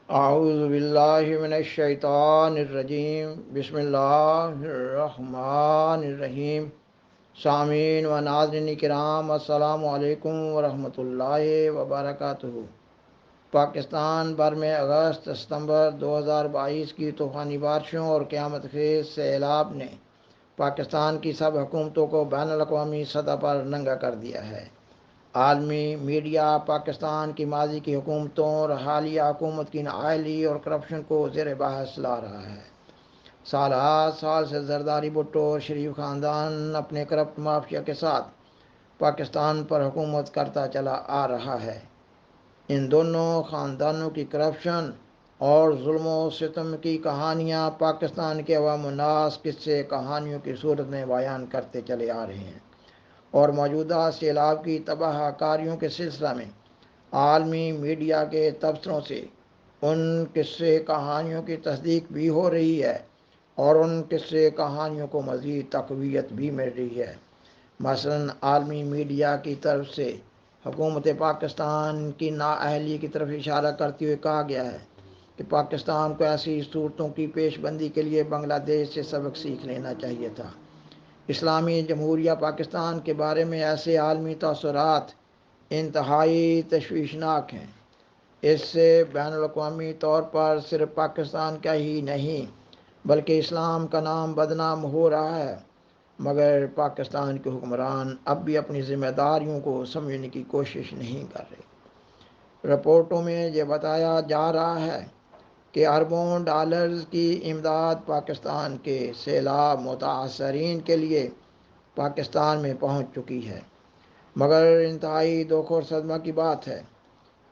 اعوذ باللہ من الشیطان الرجیم بسم اللہ الرحمن الرحیم سامعین و ناظرین کرام السلام علیکم ورحمۃ اللہ وبرکاتہ۔ پاکستان بھر میں اگست ستمبر 2022 کی طوفانی بارشوں اور قیامت خیز سیلاب نے پاکستان کی سب حکومتوں کو بین الاقوامی سطح پر ننگا کر دیا ہے۔ عالمی میڈیا پاکستان کی ماضی کی حکومتوں اور حالیہ حکومت کی نااہلی اور کرپشن کو زیر بحث لا رہا ہے۔ سال سے زرداری بھٹو اور شریف خاندان اپنے کرپٹ مافیا کے ساتھ پاکستان پر حکومت کرتا چلا آ رہا ہے۔ ان دونوں خاندانوں کی کرپشن اور ظلم و ستم کی کہانیاں پاکستان کے عوام الناس قصے کہانیوں کی صورت میں بیان کرتے چلے آ رہے ہیں، اور موجودہ سیلاب کی تباہ کاریوں کے سلسلہ میں عالمی میڈیا کے تبصروں سے ان قصے کہانیوں کی تصدیق بھی ہو رہی ہے اور ان قصے کہانیوں کو مزید تقویت بھی مل رہی ہے۔ مثلاً عالمی میڈیا کی طرف سے حکومت پاکستان کی نااہلی کی طرف اشارہ کرتے ہوئے کہا گیا ہے کہ پاکستان کو ایسی صورتوں کی پیش بندی کے لیے بنگلہ دیش سے سبق سیکھ لینا چاہیے تھا۔ اسلامی جمہوریہ پاکستان کے بارے میں ایسے عالمی تاثرات انتہائی تشویشناک ہیں۔ اس سے بین الاقوامی طور پر صرف پاکستان کا ہی نہیں بلکہ اسلام کا نام بدنام ہو رہا ہے، مگر پاکستان کے حکمران اب بھی اپنی ذمہ داریوں کو سمجھنے کی کوشش نہیں کر رہے۔ رپورٹوں میں یہ بتایا جا رہا ہے کہ اربوں ڈالرز کی امداد پاکستان کے سیلاب متاثرین کے لیے پاکستان میں پہنچ چکی ہے، مگر انتہائی دکھ اور صدمہ کی بات ہے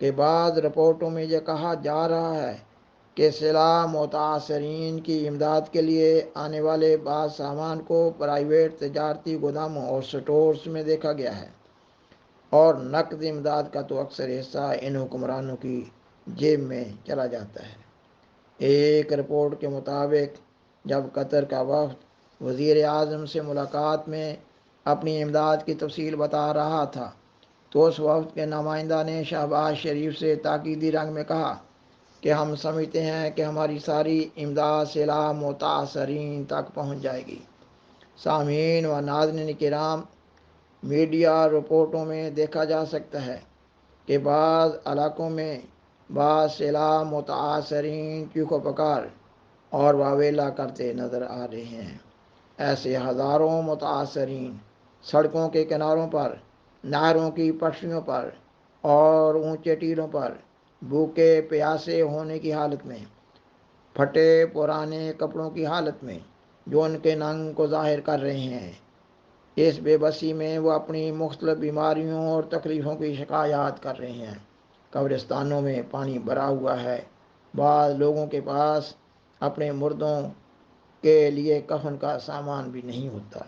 کہ بعض رپورٹوں میں یہ کہا جا رہا ہے کہ سیلاب متاثرین کی امداد کے لیے آنے والے بعض سامان کو پرائیویٹ تجارتی گوداموں اور سٹورز میں دیکھا گیا ہے، اور نقد امداد کا تو اکثر حصہ ان حکمرانوں کی جیب میں چلا جاتا ہے۔ ایک رپورٹ کے مطابق جب قطر کا وفد وزیر اعظم سے ملاقات میں اپنی امداد کی تفصیل بتا رہا تھا تو اس وفد کے نمائندہ نے شہباز شریف سے تاکیدی رنگ میں کہا کہ ہم سمجھتے ہیں کہ ہماری ساری امداد سیلاب متاثرین تک پہنچ جائے گی۔ سامعین و ناظرین کرام، میڈیا رپورٹوں میں دیکھا جا سکتا ہے کہ بعض علاقوں میں بعض سیلاب متاثرین چیخو پکار اور واویلا کرتے نظر آ رہے ہیں۔ ایسے ہزاروں متاثرین سڑکوں کے کناروں پر، نہروں کی پٹریوں پر اور اونچے ٹیلوں پر بھوکے پیاسے ہونے کی حالت میں، پھٹے پرانے کپڑوں کی حالت میں جو ان کے ننگ کو ظاہر کر رہے ہیں، اس بے بسی میں وہ اپنی مختلف بیماریوں اور تکلیفوں کی شکایات کر رہے ہیں۔ قبرستانوں میں پانی بھرا ہوا ہے، بعض لوگوں کے پاس اپنے مردوں کے لیے کفن کا سامان بھی نہیں ہوتا۔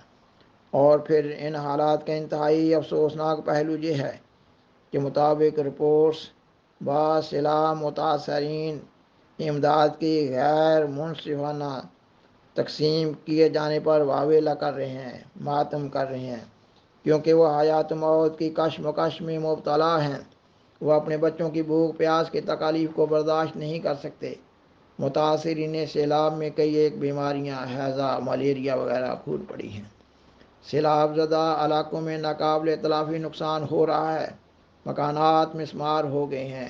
اور پھر ان حالات کا انتہائی افسوسناک پہلو یہ ہے کہ مطابق رپورٹس بعض سیلاب متاثرین امداد کی غیر منصفانہ تقسیم کیے جانے پر واویلا کر رہے ہیں، ماتم کر رہے ہیں، کیونکہ وہ حیات و موت کی کشمکش میں مبتلا ہیں۔ وہ اپنے بچوں کی بھوک پیاس کی تکالیف کو برداشت نہیں کر سکتے۔ متاثرین سیلاب میں کئی ایک بیماریاں ہیضہ، ملیریا وغیرہ پھول پڑی ہیں۔ سیلاب زدہ علاقوں میں ناقابل تلافی نقصان ہو رہا ہے، مکانات مسمار ہو گئے ہیں،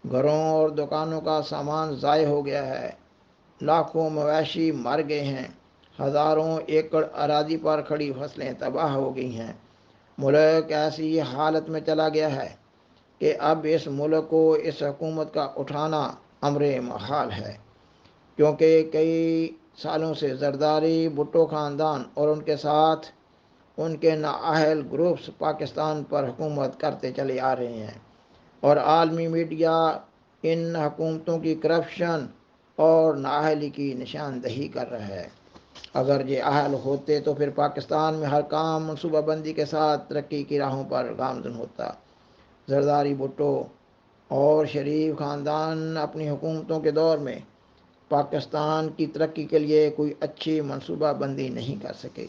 گھروں اور دکانوں کا سامان ضائع ہو گیا ہے، لاکھوں مویشی مر گئے ہیں، ہزاروں ایکڑ اراضی پر کھڑی فصلیں تباہ ہو گئی ہیں۔ ملک ایسی حالت میں چلا گیا ہے کہ اب اس ملک کو اس حکومت کا اٹھانا امر محال ہے، کیونکہ کئی سالوں سے زرداری بھٹو خاندان اور ان کے ساتھ ان کے نااہل گروپس پاکستان پر حکومت کرتے چلے آ رہے ہیں، اور عالمی میڈیا ان حکومتوں کی کرپشن اور نااہلی کی نشاندہی کر رہا ہے۔ اگر یہ اہل ہوتے تو پھر پاکستان میں ہر کام منصوبہ بندی کے ساتھ ترقی کی راہوں پر گامزن ہوتا۔ زرداری بھٹو اور شریف خاندان اپنی حکومتوں کے دور میں پاکستان کی ترقی کے لیے کوئی اچھی منصوبہ بندی نہیں کر سکے۔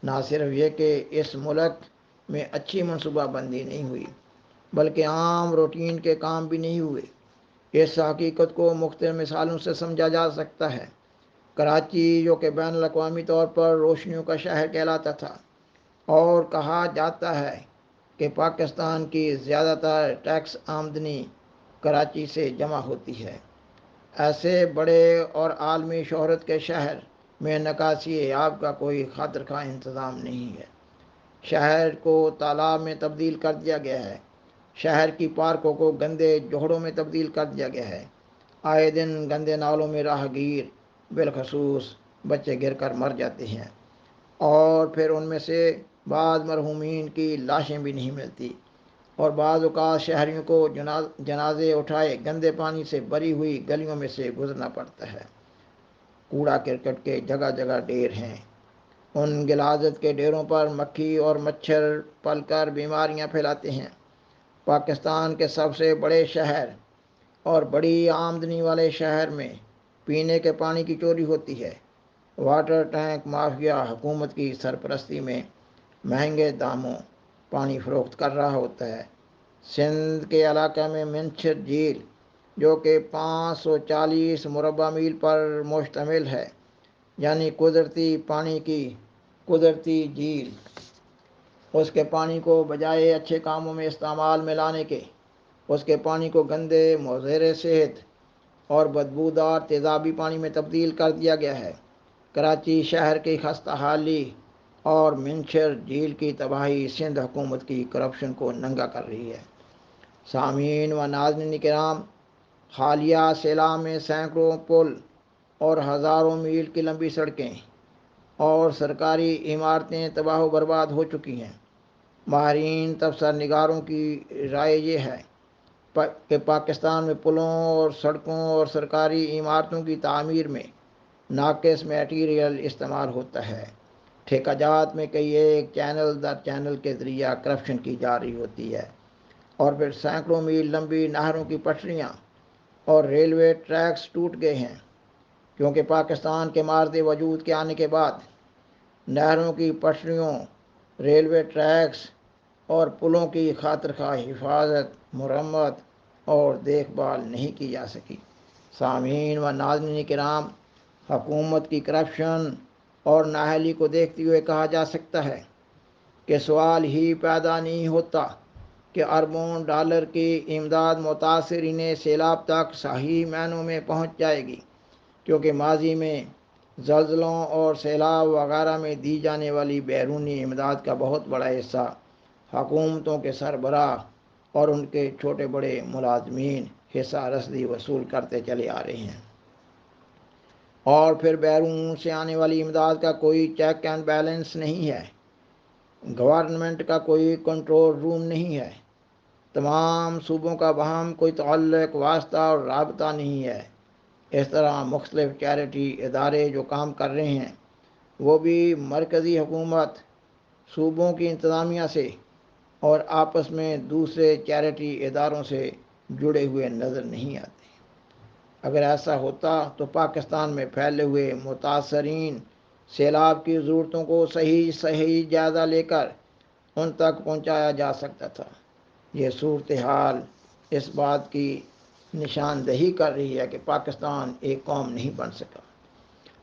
نہ صرف یہ کہ اس ملک میں اچھی منصوبہ بندی نہیں ہوئی بلکہ عام روٹین کے کام بھی نہیں ہوئے۔ اس حقیقت کو مختلف مثالوں سے سمجھا جا سکتا ہے۔ کراچی جو کہ بین الاقوامی طور پر روشنیوں کا شہر کہلاتا تھا، اور کہا جاتا ہے کہ پاکستان کی زیادہ تر ٹیکس آمدنی کراچی سے جمع ہوتی ہے، ایسے بڑے اور عالمی شہرت کے شہر میں نکاسی آب کا کوئی خاطر خواہ انتظام نہیں ہے۔ شہر کو تالاب میں تبدیل کر دیا گیا ہے، شہر کی پارکوں کو گندے جوہڑوں میں تبدیل کر دیا گیا ہے۔ آئے دن گندے نالوں میں راہ گیر بالخصوص بچے گر کر مر جاتے ہیں، اور پھر ان میں سے بعض مرحومین کی لاشیں بھی نہیں ملتی، اور بعض اوقات شہریوں کو جنازے اٹھائے گندے پانی سے بھری ہوئی گلیوں میں سے گزرنا پڑتا ہے۔ کوڑا کرکٹ کے جگہ جگہ ڈھیر ہیں، ان غلاظت کے ڈھیروں پر مکھی اور مچھر پل کر بیماریاں پھیلاتے ہیں۔ پاکستان کے سب سے بڑے شہر اور بڑی آمدنی والے شہر میں پینے کے پانی کی چوری ہوتی ہے۔ واٹر ٹینک مافیا حکومت کی سرپرستی میں مہنگے داموں پانی فروخت کر رہا ہوتا ہے۔ سندھ کے علاقے میں منچھر جھیل جو کہ 540 مربع میل پر مشتمل ہے، یعنی قدرتی پانی کی قدرتی جھیل، اس کے پانی کو بجائے اچھے کاموں میں استعمال میں لانے کے اس کے پانی کو گندے مضر صحت اور بدبودار تیزابی پانی میں تبدیل کر دیا گیا ہے۔ کراچی شہر کی خستہ حالی اور منچر جھیل کی تباہی سندھ حکومت کی کرپشن کو ننگا کر رہی ہے۔ سامعین و ناظرین کرام، حالیہ سیلاب میں سینکڑوں پل اور ہزاروں میل کی لمبی سڑکیں اور سرکاری عمارتیں تباہ و برباد ہو چکی ہیں۔ ماہرین تبصرہ نگاروں کی رائے یہ ہے کہ پاکستان میں پلوں اور سڑکوں اور سرکاری عمارتوں کی تعمیر میں ناقص میٹیریل استعمال ہوتا ہے۔ ٹھیکہ جات میں کئی ایک چینل در چینل کے ذریعہ کرپشن کی جا رہی ہوتی ہے، اور پھر سینکڑوں میل لمبی نہروں کی پٹریاں اور ریلوے ٹریکس ٹوٹ گئے ہیں، کیونکہ پاکستان کے مارد وجود کے آنے کے بعد نہروں کی پٹریوں، ریلوے ٹریکس اور پلوں کی خاطر خواہ حفاظت، مرمت اور دیکھ بھال نہیں کی جا سکی۔ سامعین و ناظرین کرام، حکومت کی کرپشن اور نااہلی کو دیکھتے ہوئے کہا جا سکتا ہے کہ سوال ہی پیدا نہیں ہوتا کہ اربوں ڈالر کی امداد متاثرین سیلاب تک صحیح معنوں میں پہنچ جائے گی، کیونکہ ماضی میں زلزلوں اور سیلاب وغیرہ میں دی جانے والی بیرونی امداد کا بہت بڑا حصہ حکومتوں کے سربراہ اور ان کے چھوٹے بڑے ملازمین حصہ رسدی وصول کرتے چلے آ رہے ہیں، اور پھر بیرون سے آنے والی امداد کا کوئی چیک اینڈ بیلنس نہیں ہے، گورنمنٹ کا کوئی کنٹرول روم نہیں ہے، تمام صوبوں کا باہم کوئی تعلق، واسطہ اور رابطہ نہیں ہے۔ اس طرح مختلف چیریٹی ادارے جو کام کر رہے ہیں وہ بھی مرکزی حکومت، صوبوں کی انتظامیہ سے اور آپس میں دوسرے چیریٹی اداروں سے جڑے ہوئے نظر نہیں آتے۔ اگر ایسا ہوتا تو پاکستان میں پھیلے ہوئے متاثرین سیلاب کی ضرورتوں کو صحیح جائزہ لے کر ان تک پہنچایا جا سکتا تھا۔ یہ صورتحال اس بات کی نشاندہی کر رہی ہے کہ پاکستان ایک قوم نہیں بن سکا۔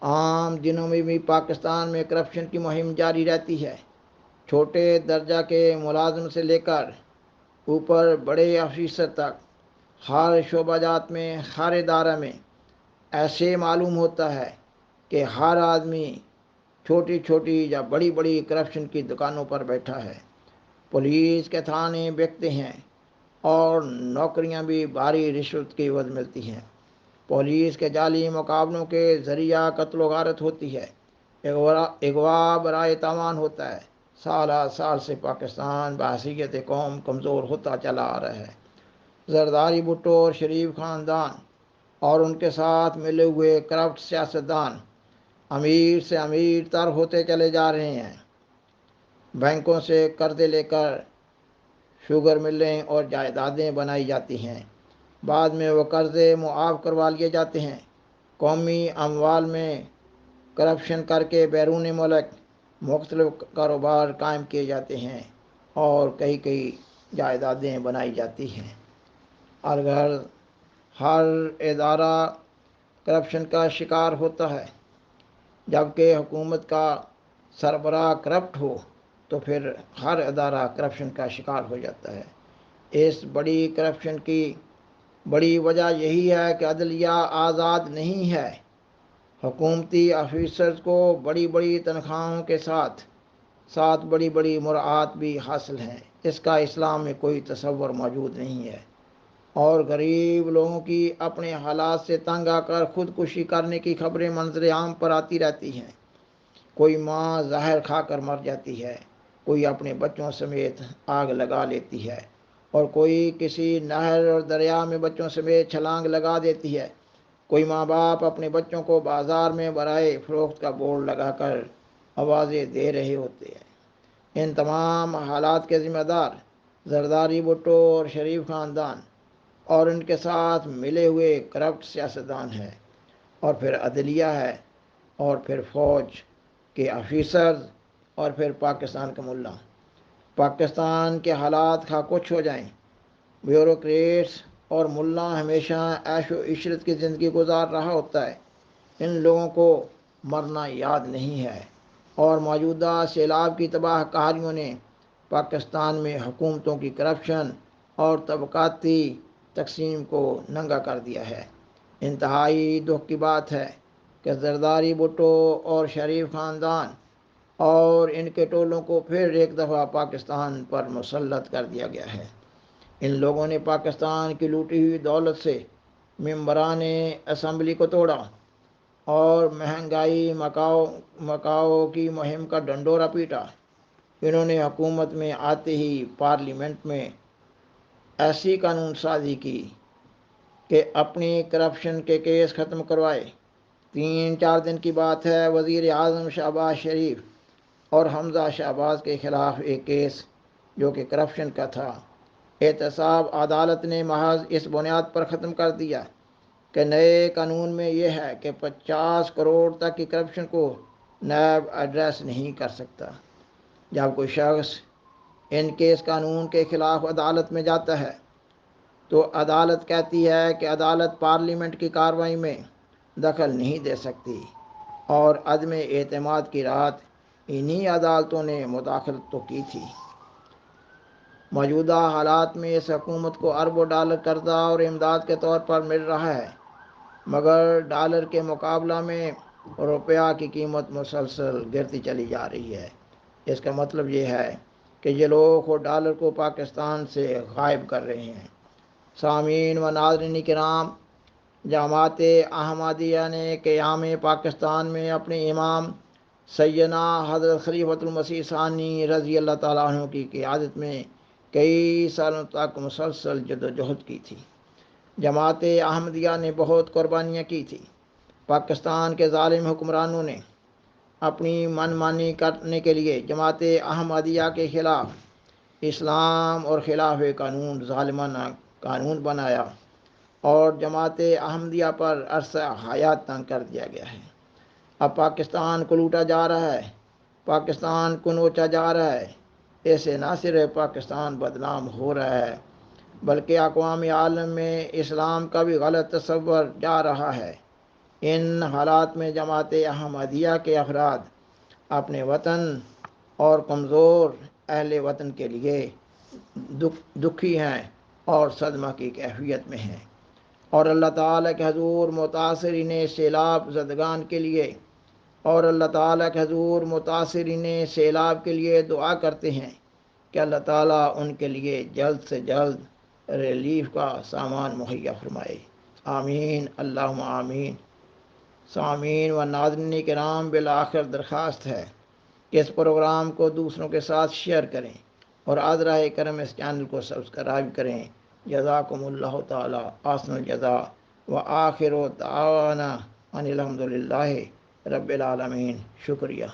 عام دنوں میں بھی پاکستان میں کرپشن کی مہم جاری رہتی ہے۔ چھوٹے درجہ کے ملازم سے لے کر اوپر بڑے افیسر تک ہر شعبہ جات میں، ہر ادارہ میں ایسے معلوم ہوتا ہے کہ ہر آدمی چھوٹی چھوٹی یا بڑی بڑی کرپشن کی دکانوں پر بیٹھا ہے۔ پولیس کے تھانے بکتے ہیں اور نوکریاں بھی بھاری رشوت کی عوض ملتی ہیں۔ پولیس کے جعلی مقابلوں کے ذریعہ قتل و غارت ہوتی ہے، اغوا برائے تاوان ہوتا ہے۔ سالہ سال سے پاکستان بحیثیت قوم کمزور ہوتا چلا آ رہا ہے۔ زرداری بھٹو اور شریف خاندان اور ان کے ساتھ ملے ہوئے کرپٹ سیاستدان امیر سے امیر تر ہوتے چلے جا رہے ہیں۔ بینکوں سے قرضے لے کر شوگر ملیں اور جائیدادیں بنائی جاتی ہیں، بعد میں وہ قرضے معاف کروا لیے جاتے ہیں۔ قومی اموال میں کرپشن کر کے بیرون ملک مختلف کاروبار قائم کیے جاتے ہیں اور کئی جائیدادیں بنائی جاتی ہیں۔ الغرض ہر ادارہ کرپشن کا شکار ہوتا ہے، جبکہ حکومت کا سربراہ کرپٹ ہو تو پھر ہر ادارہ کرپشن کا شکار ہو جاتا ہے۔ اس بڑی کرپشن کی بڑی وجہ یہی ہے کہ عدلیہ آزاد نہیں ہے۔ حکومتی آفیسرز کو بڑی بڑی تنخواہوں کے ساتھ بڑی بڑی مراعات بھی حاصل ہیں۔ اس کا اسلام میں کوئی تصور موجود نہیں ہے، اور غریب لوگوں کی اپنے حالات سے تنگ آ کر خودکشی کرنے کی خبریں منظر عام پر آتی رہتی ہیں۔ کوئی ماں زہر کھا کر مر جاتی ہے، کوئی اپنے بچوں سمیت آگ لگا لیتی ہے، اور کوئی کسی نہر اور دریا میں بچوں سمیت چھلانگ لگا دیتی ہے۔ کوئی ماں باپ اپنے بچوں کو بازار میں برائے فروخت کا بورڈ لگا کر آوازیں دے رہے ہوتے ہیں۔ ان تمام حالات کے ذمہ دار زرداری بھٹو اور شریف خاندان اور ان کے ساتھ ملے ہوئے کرپٹ سیاستدان ہیں، اور پھر عدلیہ ہے، اور پھر فوج کے آفیسرز، اور پھر پاکستان کا ملا۔ پاکستان کے حالات خواہ کچھ ہو جائیں، بیوروکریٹس اور ملا ہمیشہ عیش و عشرت کی زندگی گزار رہا ہوتا ہے۔ ان لوگوں کو مرنا یاد نہیں ہے، اور موجودہ سیلاب کی تباہ کاریوں نے پاکستان میں حکومتوں کی کرپشن اور طبقاتی تقسیم کو ننگا کر دیا ہے۔ انتہائی دکھ کی بات ہے کہ زرداری بھٹو اور شریف خاندان اور ان کے ٹولوں کو پھر ایک دفعہ پاکستان پر مسلط کر دیا گیا ہے۔ ان لوگوں نے پاکستان کی لوٹی ہوئی دولت سے ممبران اسمبلی کو توڑا، اور مہنگائی مکاؤ کی مہم کا ڈنڈورا پیٹا۔ انہوں نے حکومت میں آتے ہی پارلیمنٹ میں ایسی قانون سازی کی کہ اپنی کرپشن کے کیس ختم کروائے۔ 3-4 دن کی بات ہے، وزیر اعظم شہباز شریف اور حمزہ شہباز کے خلاف ایک کیس جو کہ کرپشن کا تھا، احتساب عدالت نے محض اس بنیاد پر ختم کر دیا کہ نئے قانون میں یہ ہے کہ 50 کروڑ تک کی کرپشن کو نیب ایڈریس نہیں کر سکتا۔ جب کوئی شخص ان کیس قانون کے خلاف عدالت میں جاتا ہے تو عدالت کہتی ہے کہ عدالت پارلیمنٹ کی کارروائی میں دخل نہیں دے سکتی، اور عدم اعتماد کی رات انہی عدالتوں نے مداخلت تو کی تھی۔ موجودہ حالات میں اس حکومت کو اربوں ڈالر قرضہ اور امداد کے طور پر مل رہا ہے، مگر ڈالر کے مقابلہ میں روپیہ کی قیمت مسلسل گرتی چلی جا رہی ہے۔ اس کا مطلب یہ ہے کہ یہ لوگ وہ ڈالر کو پاکستان سے غائب کر رہے ہیں۔ سامعین و ناظرین کرام، جماعت احمدیہ نے قیام پاکستان میں اپنے امام سیدنا حضرت خلیفۃ المسیح ثانی رضی اللہ تعالیٰ عنہ کی قیادت میں کئی سالوں تک مسلسل جدوجہد کی تھی۔ جماعت احمدیہ نے بہت قربانیاں کی تھیں۔ پاکستان کے ظالم حکمرانوں نے اپنی من مانی کرنے کے لیے جماعت احمدیہ کے خلاف اسلام اور خلاف قانون ظالمانہ قانون بنایا، اور جماعت احمدیہ پر عرصہ حیات تنگ کر دیا گیا ہے۔ اب پاکستان کو لوٹا جا رہا ہے، پاکستان کو نوچا جا رہا ہے۔ ایسے نہ صرف پاکستان بدنام ہو رہا ہے، بلکہ اقوام عالم میں اسلام کا بھی غلط تصور جا رہا ہے۔ ان حالات میں جماعت احمدیہ کے افراد اپنے وطن اور کمزور اہل وطن کے لیے دکھی ہیں اور صدمہ کی کیفیت میں ہیں، اور اللہ تعالیٰ کے حضور متاثرین سیلاب زدگان کے لیے سیلاب کے لیے دعا کرتے ہیں کہ اللہ تعالیٰ ان کے لیے جلد سے جلد ریلیف کا سامان مہیا فرمائے۔ آمین، اللہم آمین۔ سامعین و ناظرین کرام، بالآخر درخواست ہے کہ اس پروگرام کو دوسروں کے ساتھ شیئر کریں، اور عذرائے کرم اس چینل کو سبسکرائب کریں۔ جزاکم اللہ تعالی احسن الجزاء، وآخر دعوانا ان الحمد للہ رب العالمین۔ شکریہ۔